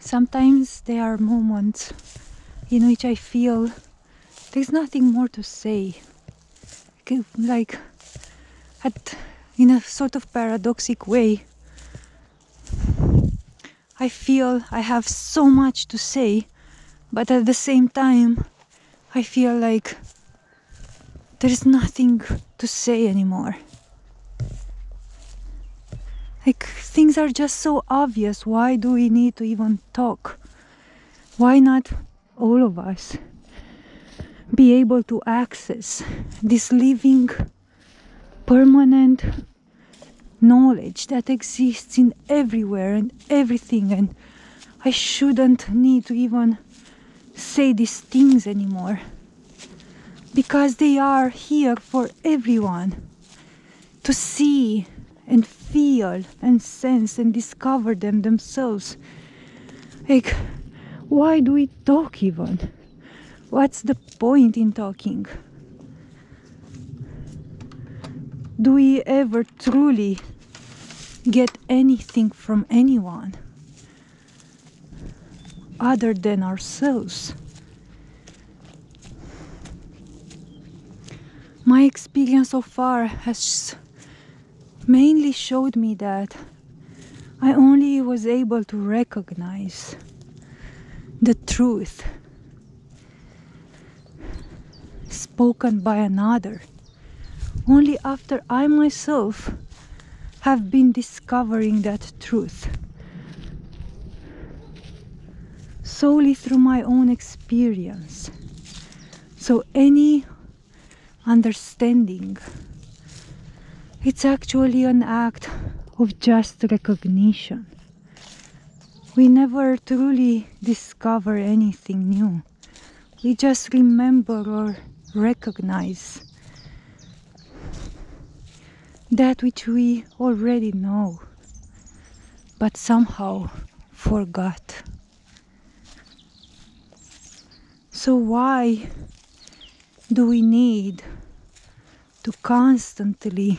Sometimes there are moments in which I feel there's nothing more to say. Like in a sort of paradoxic way, I feel I have so much to say, but at the same time, I feel like there's nothing to say anymore. Like, things are just so obvious. Why do we need to even talk? Why not all of us be able to access this living, permanent knowledge that exists in everywhere and everything, and I shouldn't need to even say these things anymore because they are here for everyone to see and feel and sense and discover them themselves. Like, why do we talk even? What's the point in talking? Do we ever truly get anything from anyone other than ourselves? My experience so far has mainly showed me that I only was able to recognize the truth spoken by another only after I myself have been discovering that truth solely through my own experience. So any understanding, it's actually an act of just recognition. We never truly discover anything new. We just remember or recognize that which we already know, but somehow forgot. So why do we need to constantly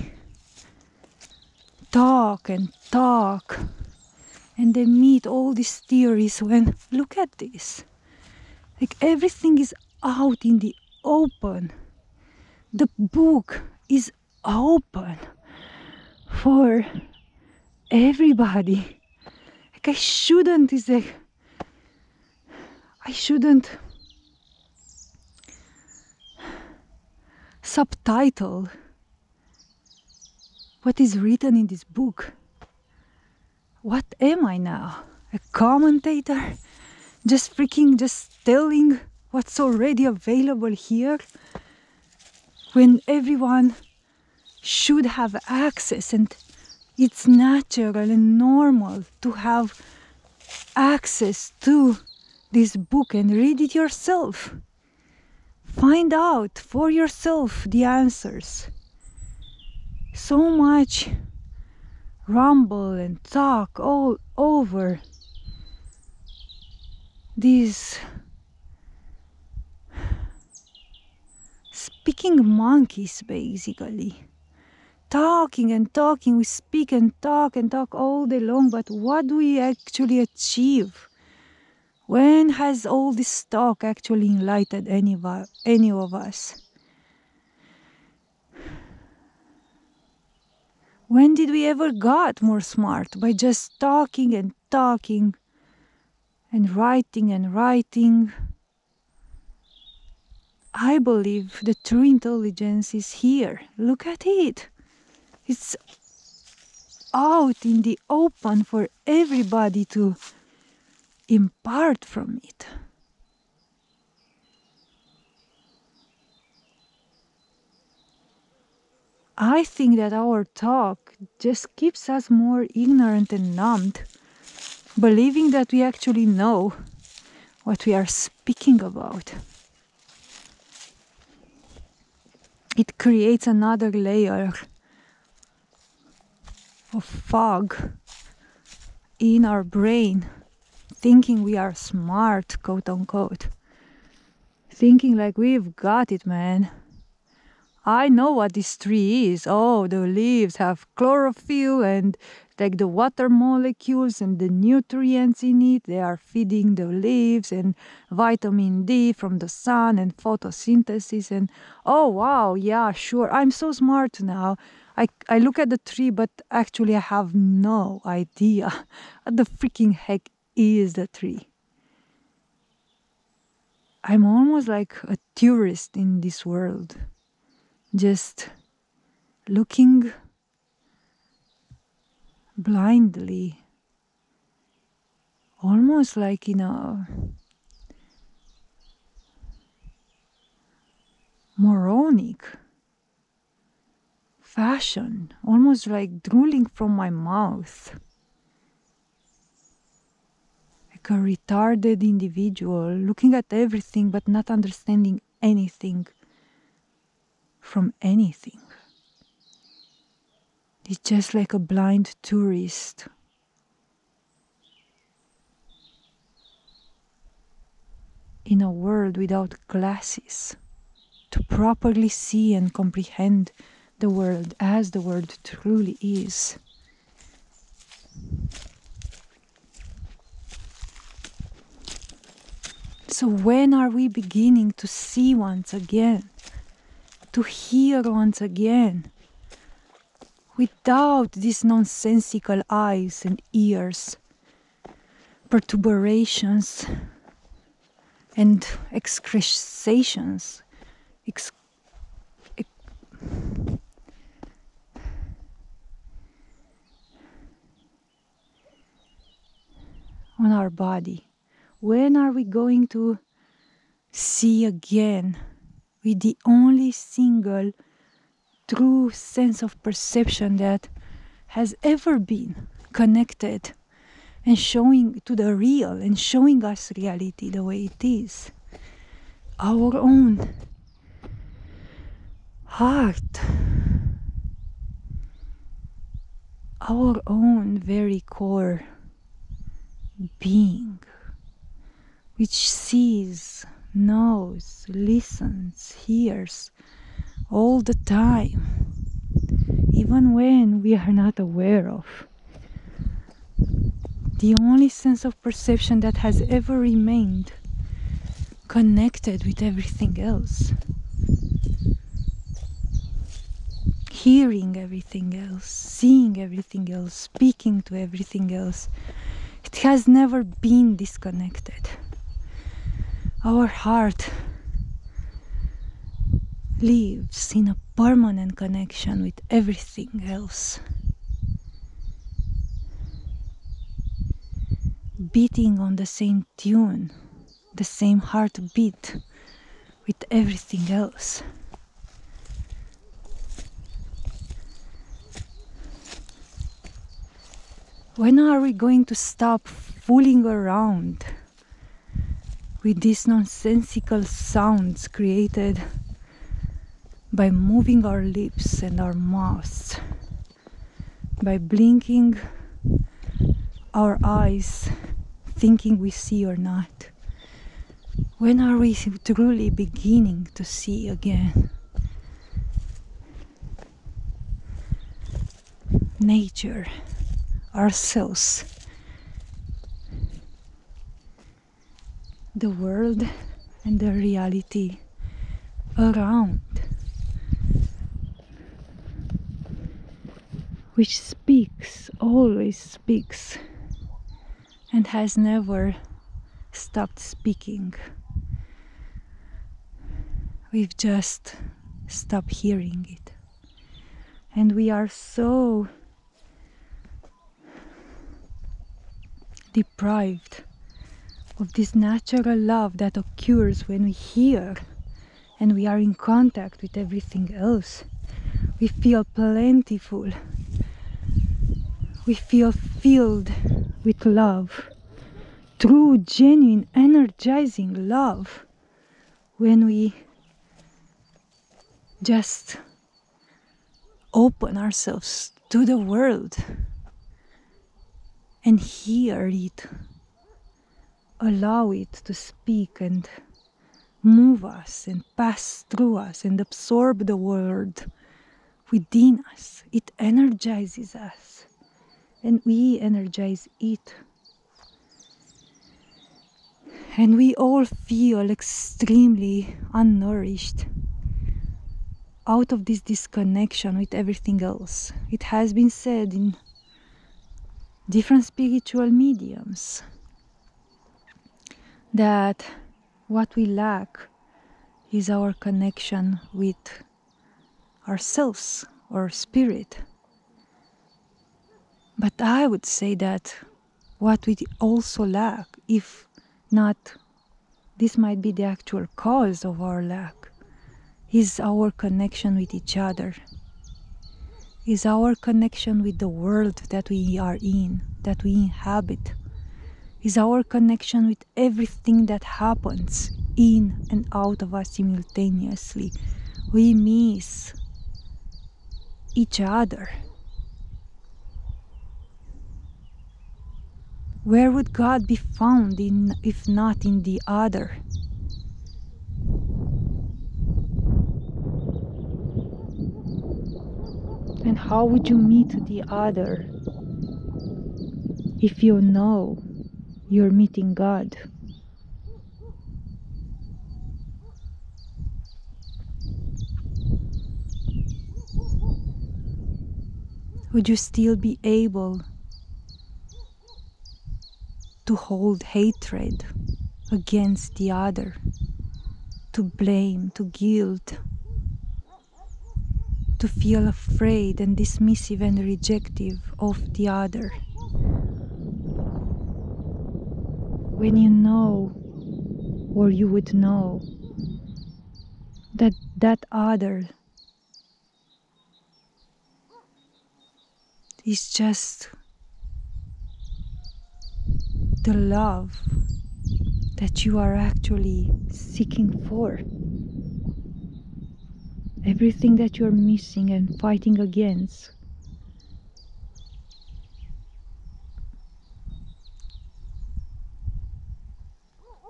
talk and then meet all these theories when, look at this, like everything is out in the open. The book is open for everybody. Like I shouldn't subtitle what is written in this book. What am I now? A commentator? Just telling what's already available here? When everyone should have access, and it's natural and normal to have access to this book and read it yourself. Find out for yourself the answers. So much rumble and talk all over these speaking monkeys, basically. Talking and talking, we speak and talk all day long, but what do we actually achieve? When has all this talk actually enlightened any of us? When did we ever got more smart? By just talking and talking and writing. I believe the true intelligence is here. Look at it. It's out in the open for everybody to impart from it. I think that our talk just keeps us more ignorant and numbed, believing that we actually know what we are speaking about. It creates another layer of fog in our brain, thinking we are smart, quote unquote. Thinking like we've got it, man. I know what this tree is. Oh, the leaves have chlorophyll and like the water molecules and the nutrients in it. They are feeding the leaves and vitamin D from the sun and photosynthesis. And oh, wow, yeah, sure. I'm so smart now. I look at the tree, but actually I have no idea what the freaking heck is the tree. I'm almost like a tourist in this world, just looking blindly, almost like in a moronic fashion, almost like drooling from my mouth, like a retarded individual looking at everything but not understanding anything from anything. It's just like a blind tourist in a world without glasses to properly see and comprehend the world as the world truly is. So when are we beginning to see once again, to hear once again, without these nonsensical eyes and ears, perturbations and excretions, on our body? When are we going to see again with the only single true sense of perception that has ever been connected and showing to the real and showing us reality the way it is? Our own heart, our own very core being, which sees, knows, listens, hears all the time, even when we are not aware of. The only sense of perception that has ever remained connected with everything else, hearing everything else, seeing everything else, speaking to everything else. It has never been disconnected. Our heart lives in a permanent connection with everything else, beating on the same tune, the same heartbeat with everything else. When are we going to stop fooling around with these nonsensical sounds created by moving our lips and our mouths, by blinking our eyes, thinking we see or not? When are we truly beginning to see again? Nature, ourselves, the world and the reality around, which speaks, always speaks, and has never stopped speaking. We've just stopped hearing it. And we are so deprived of this natural love that occurs when we hear and we are in contact with everything else. We feel plentiful. We feel filled with love, true, genuine, energizing love, when we just open ourselves to the world and hear it, allow it to speak and move us and pass through us and absorb the world within us. It energizes us and we energize it. And we all feel extremely unnourished out of this disconnection with everything else. It has been said in different spiritual mediums that what we lack is our connection with ourselves or spirit. But I would say that what we also lack, if not, this might be the actual cause of our lack, is our connection with each other, is our connection with the world that we are in, that we inhabit, is our connection with everything that happens in and out of us simultaneously. We miss each other. Where would God be found if not in the other? And how would you meet the other if you know you're meeting God? Would you still be able to hold hatred against the other, to blame, to guilt, to feel afraid and dismissive and rejective of the other? When you know, or you would know, that that other is just the love that you are actually seeking for. Everything that you're missing and fighting against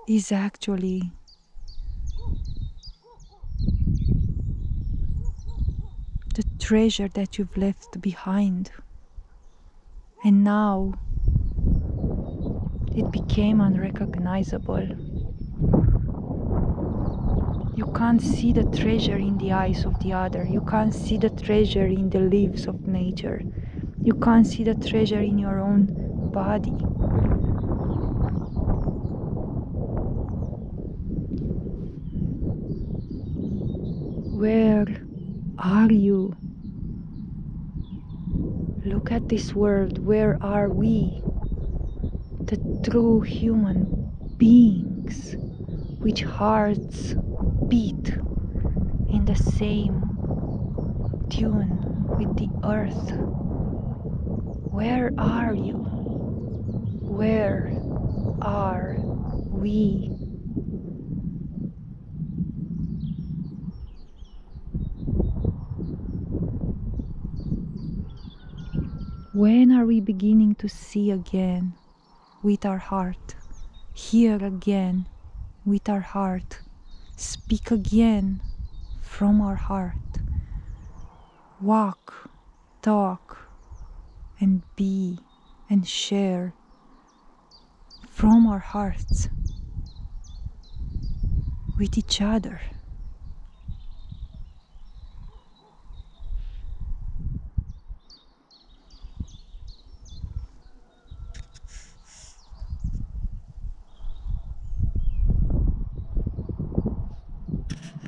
is actually the treasure that you've left behind. And now it became unrecognizable. You can't see the treasure in the eyes of the other. You can't see the treasure in the leaves of nature. You can't see the treasure in your own body. Where are you? Look at this world. Where are we? The true human beings, which hearts beat in the same tune with the earth. Where are you? Where are we? When are we beginning to see again with our heart, hear again with our heart, speak again from our heart, walk, talk, and be and share from our hearts with each other?